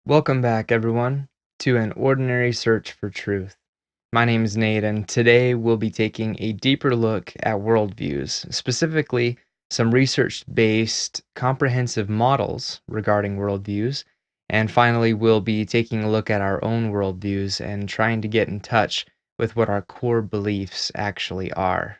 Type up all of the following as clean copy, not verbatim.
Welcome back, everyone, to An Ordinary Search for Truth. My name is Nate, and today we'll be taking a deeper look at worldviews, specifically some research-based comprehensive models regarding worldviews, and finally we'll be taking a look at our own worldviews and trying to get in touch with what our core beliefs actually are.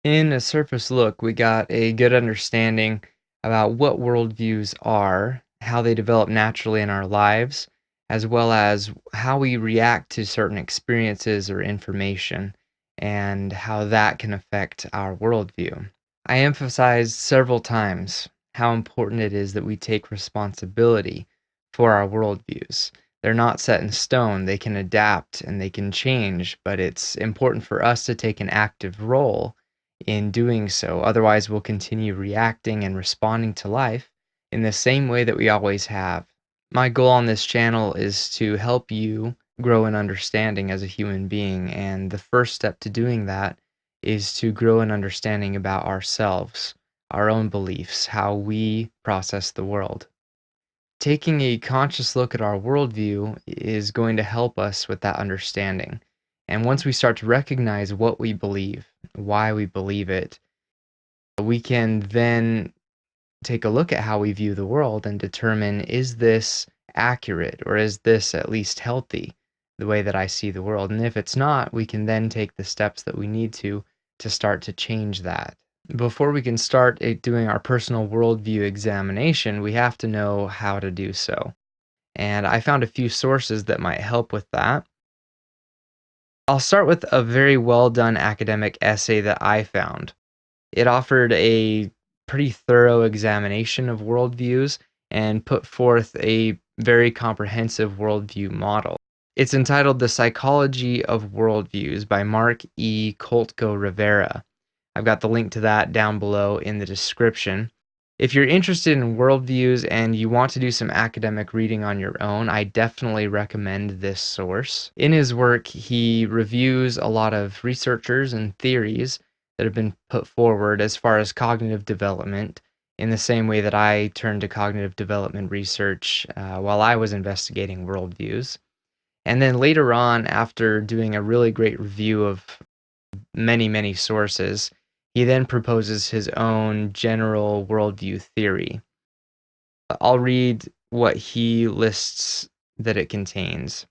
In a surface look, we got a good understanding about what worldviews are, how they develop naturally in our lives, as well as how we react to certain experiences or information, and how that can affect our worldview. I emphasized several times how important it is that we take responsibility for our worldviews. They're not set in stone, they can adapt and they can change, but it's important for us to take an active role in doing so. Otherwise, we'll continue reacting and responding to life in the same way that we always have. My goal on this channel is to help you grow in understanding as a human being, and the first step to doing that is to grow an understanding about ourselves, our own beliefs, how we process the world. Taking a conscious look at our worldview is going to help us with that understanding. And once we start to recognize what we believe, why we believe it, we can then take a look at how we view the world and determine, is this accurate or is this at least healthy, the way that I see the world? And if it's not, we can then take the steps that we need to start to change that. Before we can start doing our personal worldview examination, we have to know how to do so. And I found a few sources that might help with that. I'll start with a very well done academic essay that I found. It offered a pretty thorough examination of worldviews and put forth a very comprehensive worldview model. It's entitled The Psychology of Worldviews by Mark E. Koltko-Rivera. I've got the link to that down below in the description. If you're interested in worldviews and you want to do some academic reading on your own, I definitely recommend this source. In his work, he reviews a lot of researchers and theories that have been put forward as far as cognitive development, in the same way that I turned to cognitive development research while I was investigating worldviews. And then later on, after doing a really great review of many sources, he then proposes his own general worldview theory. I'll read what he lists that it contains.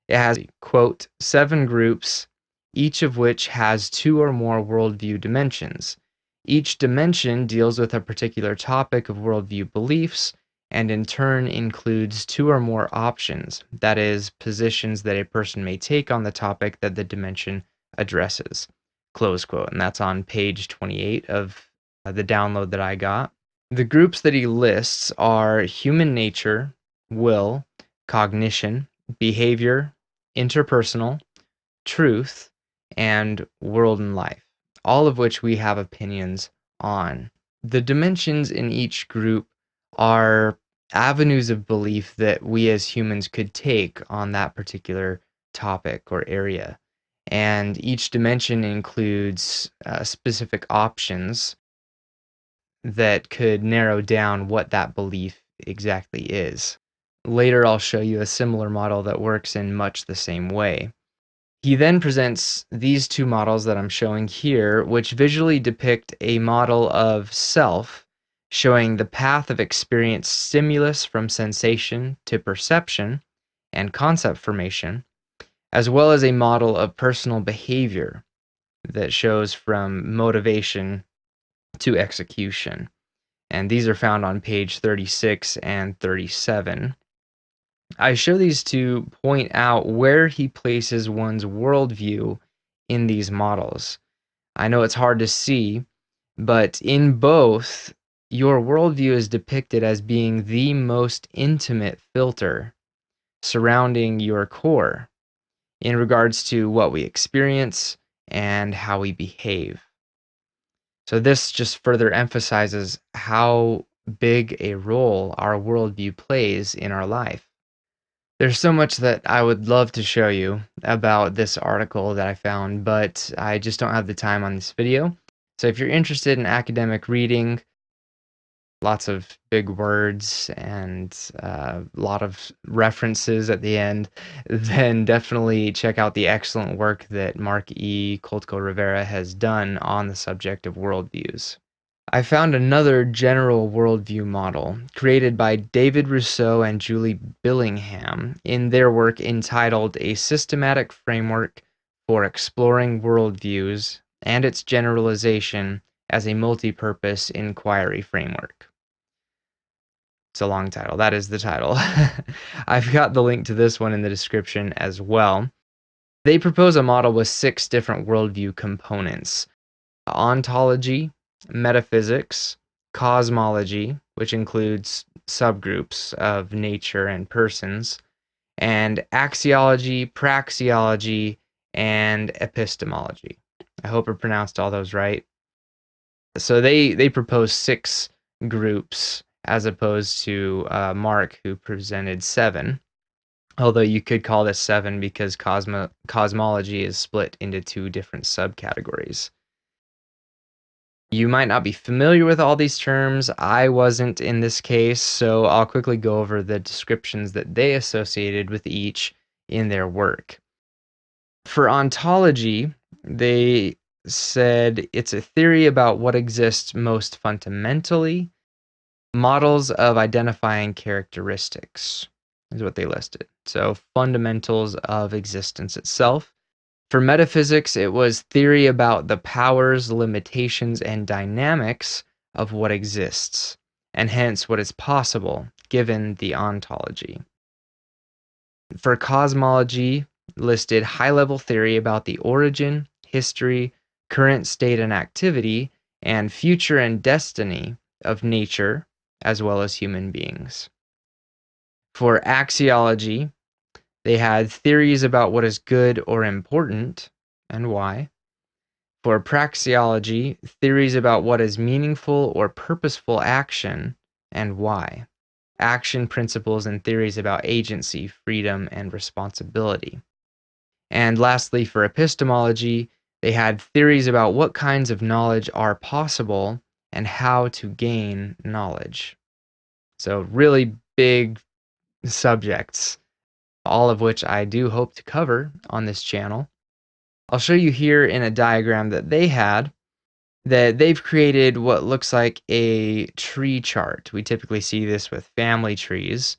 It has, quote, 7 groups, each of which has 2 or more worldview dimensions. Each dimension deals with a particular topic of worldview beliefs and in turn includes 2 or more options, that is, positions that a person may take on the topic that the dimension addresses. Close quote. And that's on page 28 of the download that I got. The groups that he lists are human nature, will, cognition, behavior, interpersonal, truth, and world and life, all of which we have opinions on. The dimensions in each group are avenues of belief that we as humans could take on that particular topic or area. And each dimension includes specific options that could narrow down what that belief exactly is. Later, I'll show you a similar model that works in much the same way. He then presents these 2 models that I'm showing here, which visually depict a model of self, showing the path of experienced stimulus from sensation to perception and concept formation, as well as a model of personal behavior that shows from motivation to execution. And these are found on page 36 and 37. I show these to point out where he places one's worldview in these models. I know it's hard to see, but in both, your worldview is depicted as being the most intimate filter surrounding your core in regards to what we experience and how we behave. So this just further emphasizes how big a role our worldview plays in our life. There's so much that I would love to show you about this article that I found, but I just don't have the time on this video. So if you're interested in academic reading, lots of big words and a lot of references at the end, then definitely check out the excellent work that Mark E. Koltko-Rivera has done on the subject of worldviews. I found another general worldview model created by David Russo and Julie Billingham in their work entitled A Systematic Framework for Exploring Worldviews and Its Generalization as a Multi-Purpose Inquiry Framework. It's a long title. That is the title. I've got the link to this one in the description as well. They propose a model with 6 different worldview components: ontology, metaphysics, cosmology, which includes subgroups of nature and persons, and axiology, praxeology, and epistemology. I hope I pronounced all those right. So they propose 6 groups as opposed to Mark, who presented 7. Although you could call this 7 because cosmology is split into 2 different subcategories. You might not be familiar with all these terms. I wasn't in this case, so I'll quickly go over the descriptions that they associated with each in their work. For ontology, they said it's a theory about what exists most fundamentally, models of identifying characteristics is what they listed. So fundamentals of existence itself. For metaphysics, it was theory about the powers, limitations, and dynamics of what exists, and hence what is possible given the ontology. For cosmology, listed high-level theory about the origin, history, current state and activity, and future and destiny of nature, as well as human beings. For axiology, they had theories about what is good or important and why. For praxeology, theories about what is meaningful or purposeful action and why. Action principles and theories about agency, freedom, and responsibility. And lastly, for epistemology, they had theories about what kinds of knowledge are possible and how to gain knowledge. So really big subjects, all of which I do hope to cover on this channel. I'll show you here in a diagram that they had that they've created what looks like a tree chart. We typically see this with family trees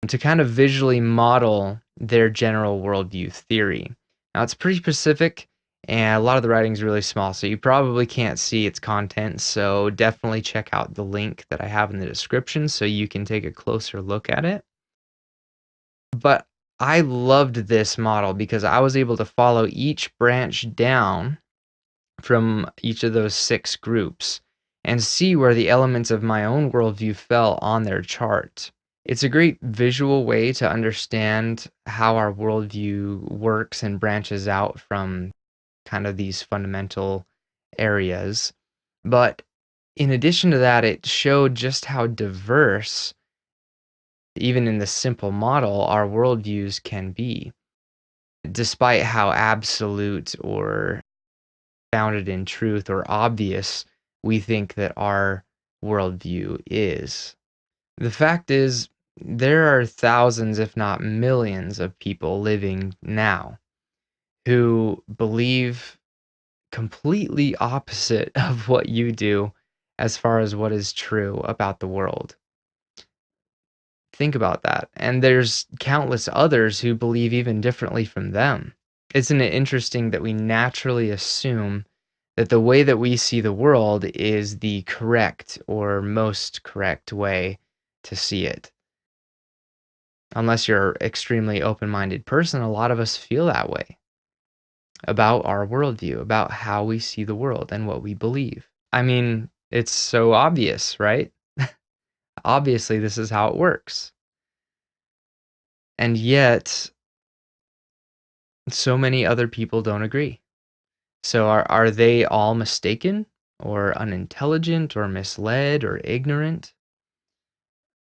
to kind of visually model their general worldview theory. Now, it's pretty specific, and a lot of the writing is really small, so you probably can't see its content, so definitely check out the link that I have in the description so you can take a closer look at it. But I loved this model because I was able to follow each branch down from each of those 6 groups and see where the elements of my own worldview fell on their chart. It's a great visual way to understand how our worldview works and branches out from kind of these fundamental areas. But in addition to that, it showed just how diverse, even in the simple model, our worldviews can be, despite how absolute or founded in truth or obvious we think that our worldview is. The fact is, there are thousands, if not millions, of people living now who believe completely opposite of what you do as far as what is true about the world. Think about that. And there's countless others who believe even differently from them. Isn't it interesting that we naturally assume that the way that we see the world is the correct or most correct way to see it? Unless you're an extremely open-minded person, a lot of us feel that way about our worldview, about how we see the world and what we believe. I mean, it's so obvious, right? Obviously, this is how it works. And yet, so many other people don't agree. So are they all mistaken or unintelligent or misled or ignorant?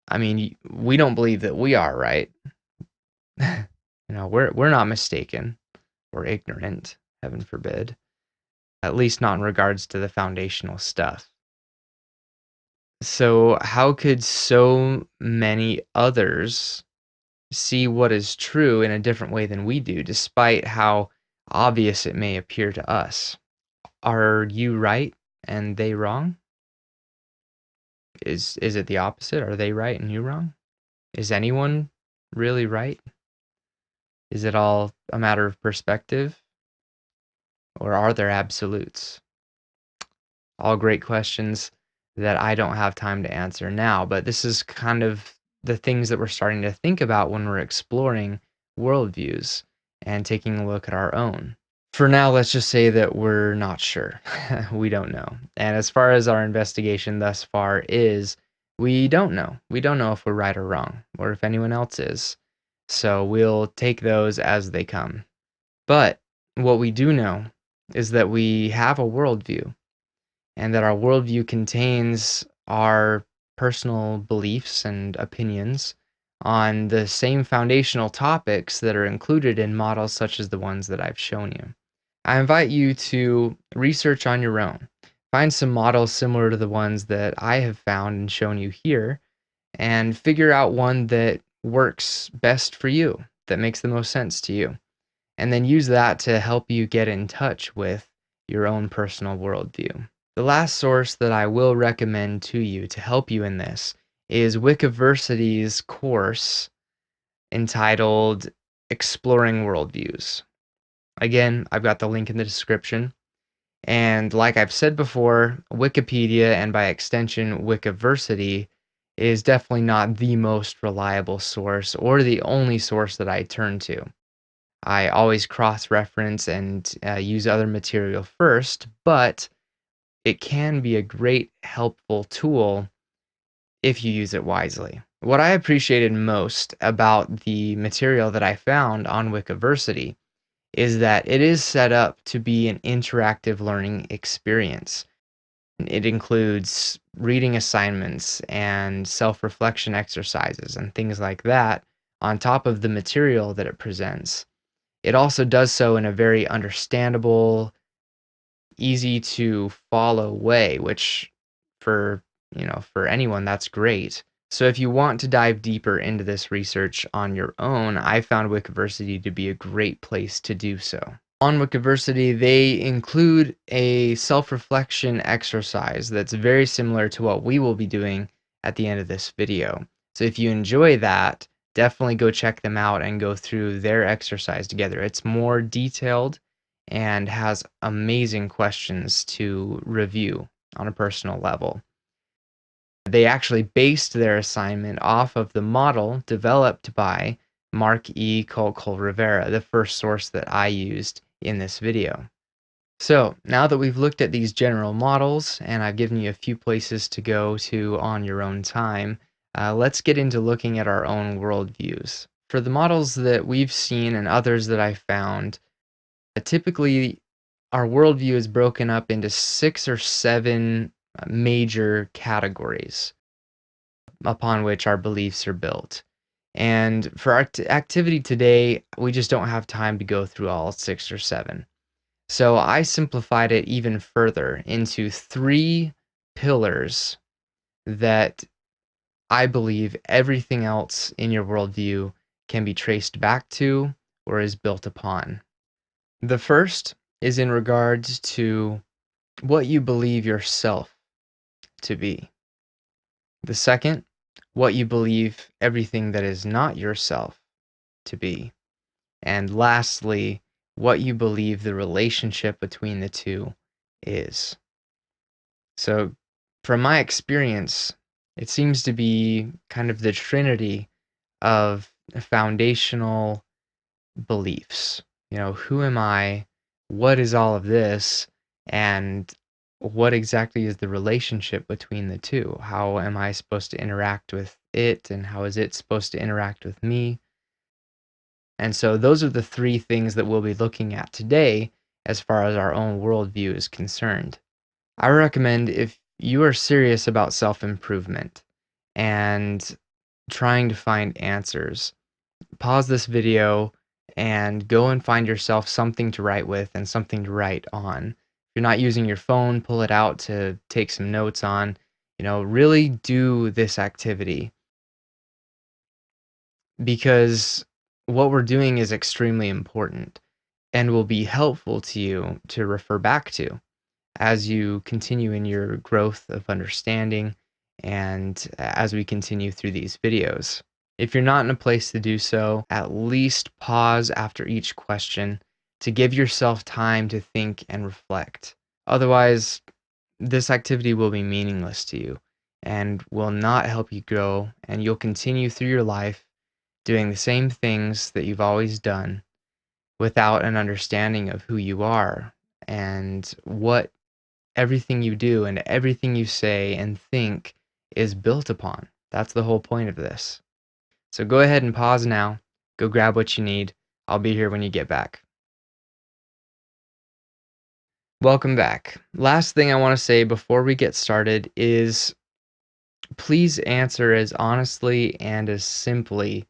I mean, we don't believe that we are, right? We're not mistaken or ignorant, heaven forbid. At least not in regards to the foundational stuff. So, how could so many others see what is true in a different way than we do, despite how obvious it may appear to us? Are you right and they wrong? Is it the opposite? Are they right and you wrong? Is anyone really right? Is it all a matter of perspective? Or are there absolutes? All great questions that I don't have time to answer now, but this is kind of the things that we're starting to think about when we're exploring worldviews and taking a look at our own. For now, let's just say that we're not sure. We don't know. And as far as our investigation thus far is, we don't know. We don't know if we're right or wrong, or if anyone else is. So we'll take those as they come. But what we do know is that we have a worldview, and that our worldview contains our personal beliefs and opinions on the same foundational topics that are included in models such as the ones that I've shown you. I invite you to research on your own. Find some models similar to the ones that I have found and shown you here, and figure out one that works best for you, that makes the most sense to you. And then use that to help you get in touch with your own personal worldview. The last source that I will recommend to you to help you in this is Wikiversity's course entitled Exploring Worldviews. Again, I've got the link in the description. And like I've said before, Wikipedia, and by extension, Wikiversity, is definitely not the most reliable source or the only source that I turn to. I always cross-reference and use other material first, but it can be a great helpful tool if you use it wisely. What I appreciated most about the material that I found on Wikiversity is that it is set up to be an interactive learning experience. It includes reading assignments and self-reflection exercises and things like that on top of the material that it presents. It also does so in a very understandable, easy to follow way, which for, for anyone, that's great. So if you want to dive deeper into this research on your own, I found Wikiversity to be a great place to do so. On Wikiversity, they include a self-reflection exercise that's very similar to what we will be doing at the end of this video. So if you enjoy that, definitely go check them out and go through their exercise together. It's more detailed and has amazing questions to review on a personal level. They actually based their assignment off of the model developed by Mark E. Koltko-Rivera, the first source that I used in this video. So now that we've looked at these general models and I've given you a few places to go to on your own time, let's get into looking at our own worldviews. For the models that we've seen and others that I found, typically our worldview is broken up into 6 or 7 major categories upon which our beliefs are built. And for our activity today, we just don't have time to go through all 6 or 7. So I simplified it even further into 3 pillars that I believe everything else in your worldview can be traced back to or is built upon. The first is in regards to what you believe yourself to be. The second, what you believe everything that is not yourself to be. And lastly, what you believe the relationship between the two is. So, from my experience, it seems to be kind of the trinity of foundational beliefs. Who am I? What is all of this? And what exactly is the relationship between the two? How am I supposed to interact with it? And how is it supposed to interact with me? And so those are the 3 things that we'll be looking at today as far as our own worldview is concerned. I recommend, if you are serious about self-improvement and trying to find answers, pause this video and go and find yourself something to write with and something to write on. If you're not using your phone, pull it out to take some notes on. Really do this activity because what we're doing is extremely important and will be helpful to you to refer back to as you continue in your growth of understanding and as we continue through these videos. If you're not in a place to do so, at least pause after each question to give yourself time to think and reflect. Otherwise, this activity will be meaningless to you and will not help you grow, and you'll continue through your life doing the same things that you've always done without an understanding of who you are and what everything you do and everything you say and think is built upon. That's the whole point of this. So go ahead and pause now. Go grab what you need. I'll be here when you get back. Welcome back. Last thing I want to say before we get started is please answer as honestly and as simply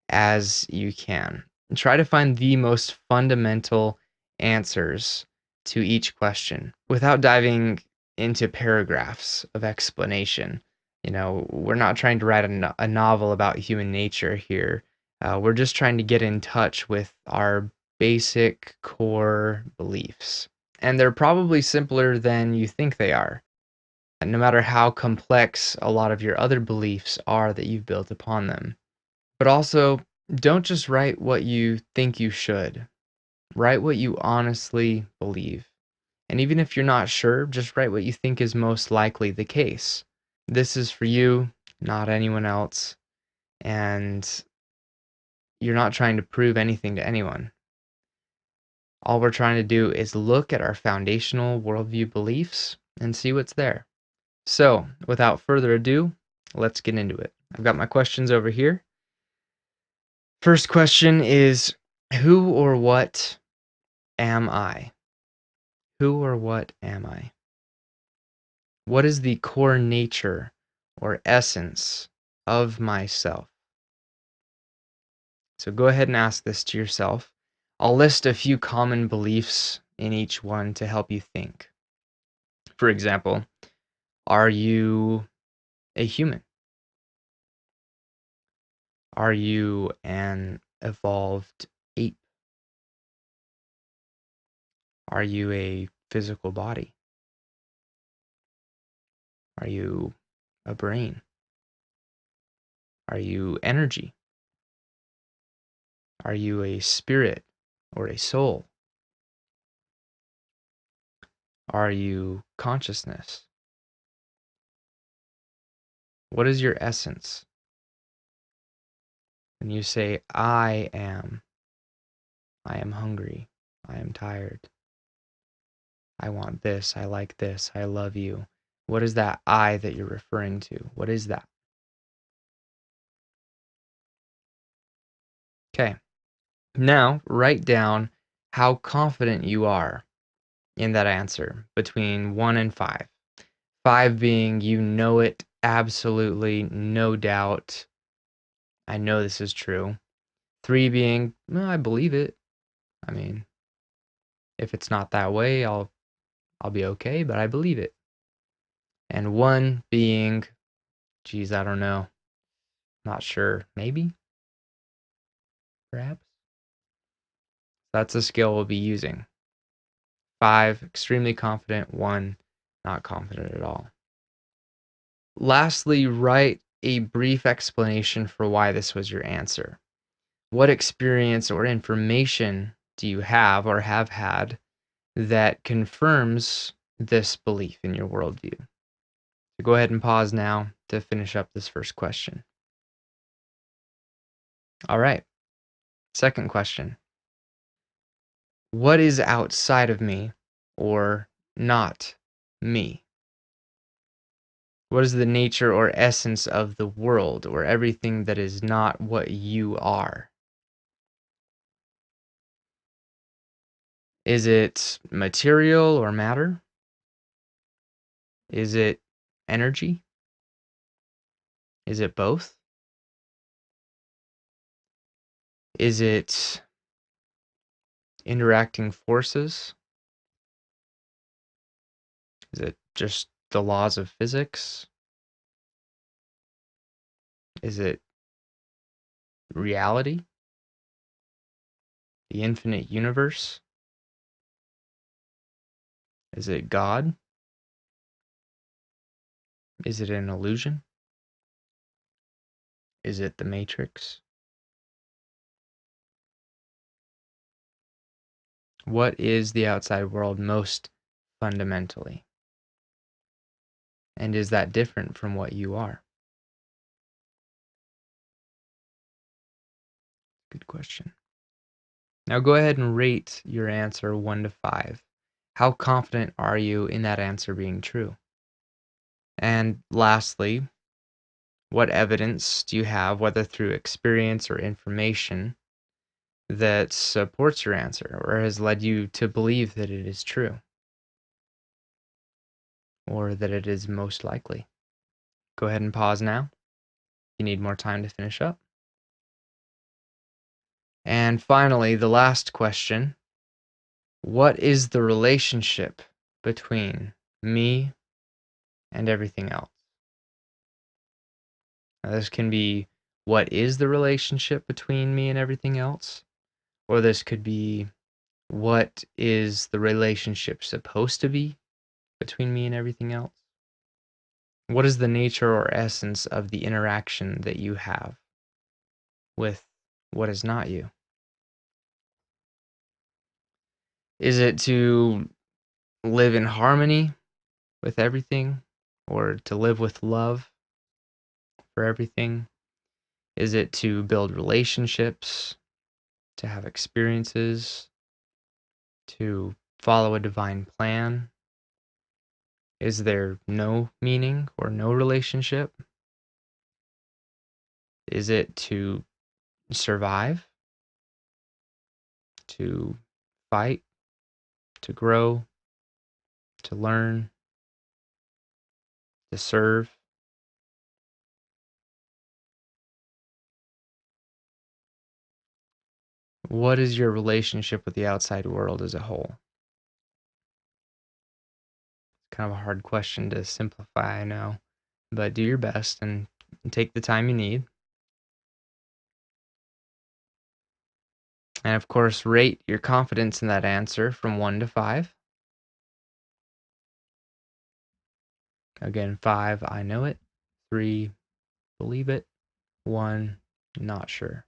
as you can. Try to find the most fundamental answers to each question without diving into paragraphs of explanation. We're not trying to write a novel about human nature here. We're just trying to get in touch with our basic core beliefs. And they're probably simpler than you think they are, no matter how complex a lot of your other beliefs are that you've built upon them. But also, don't just write what you think you should. Write what you honestly believe. And even if you're not sure, just write what you think is most likely the case. This is for you, not anyone else. And you're not trying to prove anything to anyone. All we're trying to do is look at our foundational worldview beliefs and see what's there. So, without further ado, let's get into it. I've got my questions over here. First question is, who or what am I? Who or what am I? What is the core nature or essence of myself? So go ahead and ask this to yourself. I'll list a few common beliefs in each one to help you think. For example, are you a human? Are you an evolved ape? Are you a physical body? Are you a brain? Are you energy? Are you a spirit or a soul? Are you consciousness? What is your essence? When you say, I am hungry, I am tired, I want this, I like this, I love you. What is that I that you're referring to? What is that? Okay, now write down how confident you are in that answer between 1 and 5. 5 being you know it absolutely, no doubt. I know this is true. 3 being, well, I believe it. I mean, if it's not that way, I'll be okay, but I believe it. And 1 being, geez, I don't know. Not sure. Maybe? Perhaps? That's the scale we'll be using. 5, extremely confident. 1, not confident at all. Lastly, write a brief explanation for why this was your answer. What experience or information do you have or have had that confirms this belief in your worldview? So go ahead and pause now to finish up this first question. All right. Second question. What is outside of me or not me? What is the nature or essence of the world or everything that is not what you are? Is it material or matter? Is it energy? Is it both? Is it interacting forces? Is it just the laws of physics? Is it reality? The infinite universe? Is it God? Is it an illusion? Is it the Matrix? What is the outside world most fundamentally? And is that different from what you are? Good question. Now go ahead and rate your answer 1 to 5. How confident are you in that answer being true? And lastly, what evidence do you have, whether through experience or information, that supports your answer or has led you to believe that it is true or that it is most likely? Go ahead and pause now. You need more time to finish up. And finally, the last question: what is the relationship between me and everything else? Now, this can be, what is the relationship between me and everything else? Or this could be, what is the relationship supposed to be between me and everything else? What is the nature or essence of the interaction that you have with what is not you? Is it to live in harmony with everything, or to live with love for everything? Is it to build relationships, to have experiences, to follow a divine plan? Is there no meaning or no relationship? Is it to survive, to fight, to grow, to learn, to serve? What is your relationship with the outside world as a whole? It's kind of a hard question to simplify, I know, but do your best and take the time you need. And of course, rate your confidence in that answer from 1 to 5. Again, 5, I know it. 3, believe it. 1, not sure.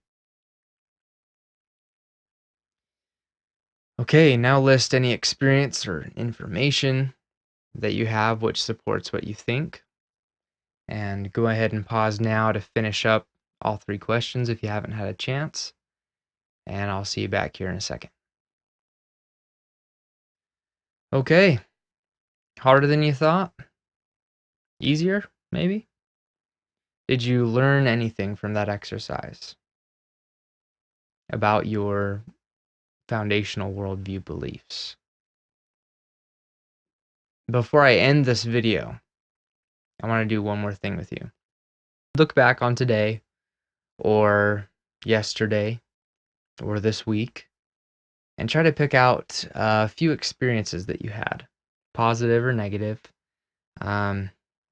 Okay, now list any experience or information that you have which supports what you think. And go ahead and pause now to finish up all 3 questions if you haven't had a chance. And I'll see you back here in a second. Okay, harder than you thought? Easier, maybe? Did you learn anything from that exercise about your foundational worldview beliefs? Before I end this video, I want to do one more thing with you. Look back on today, or yesterday, or this week, and try to pick out a few experiences that you had, positive or negative.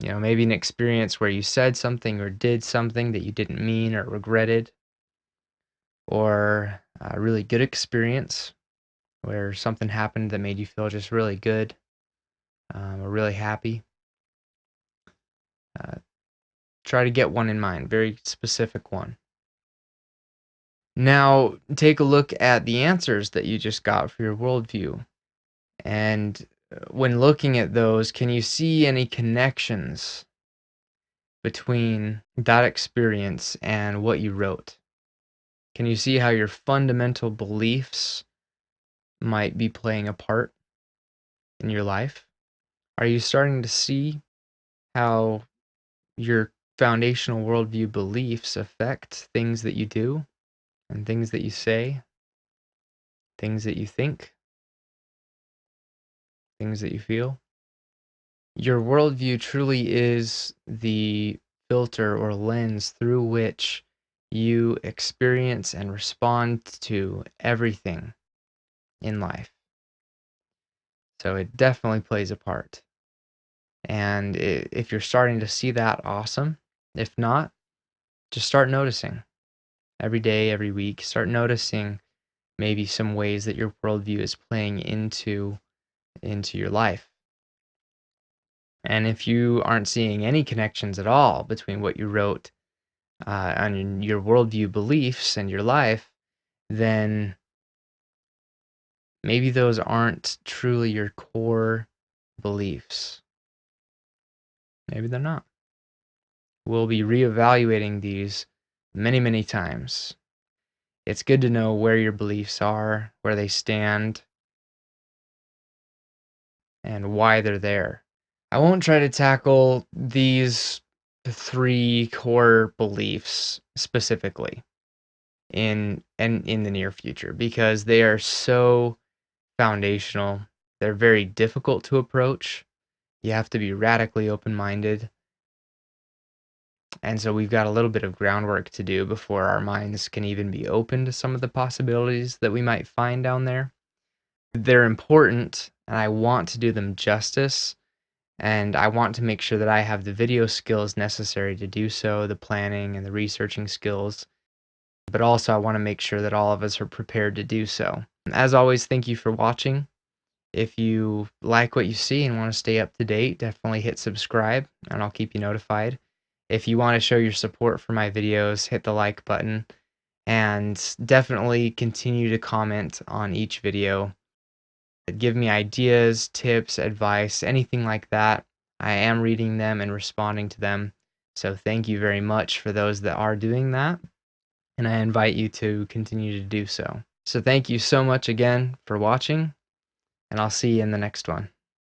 Maybe an experience where you said something or did something that you didn't mean or regretted, or a really good experience where something happened that made you feel just really good, or really happy. Uh, Try to get one in mind, very specific one. Now, take a look at the answers that you just got for your worldview. And when looking at those, can you see any connections between that experience and what you wrote? Can you see how your fundamental beliefs might be playing a part in your life? Are you starting to see how your foundational worldview beliefs affect things that you do and things that you say, things that you think, things that you feel? Your worldview truly is the filter or lens through which you experience and respond to everything in life. So it definitely plays a part. And if you're starting to see that, awesome. If not, just start noticing every day, every week. Start noticing maybe some ways that your worldview is playing into your life. And if you aren't seeing any connections at all between what you wrote on your worldview beliefs and your life, then maybe those aren't truly your core beliefs. Maybe they're not. We'll be reevaluating these many, many times. It's good to know where your beliefs are, where they stand, and why they're there. I won't try to tackle these three core beliefs specifically in the near future because they are so foundational. They're very difficult to approach. You have to be radically open-minded. And so we've got a little bit of groundwork to do before our minds can even be open to some of the possibilities that we might find down there. They're important, and I want to do them justice, and I want to make sure that I have the video skills necessary to do so, the planning and the researching skills, but also I want to make sure that all of us are prepared to do so. As always, thank you for watching. If you like what you see and want to stay up to date, definitely hit subscribe and I'll keep you notified. If you want to show your support for my videos, hit the like button and definitely continue to comment on each video. Give me ideas, tips, advice, anything like that. I am reading them and responding to them. So thank you very much for those that are doing that. And I invite you to continue to do so. So thank you so much again for watching, and I'll see you in the next one.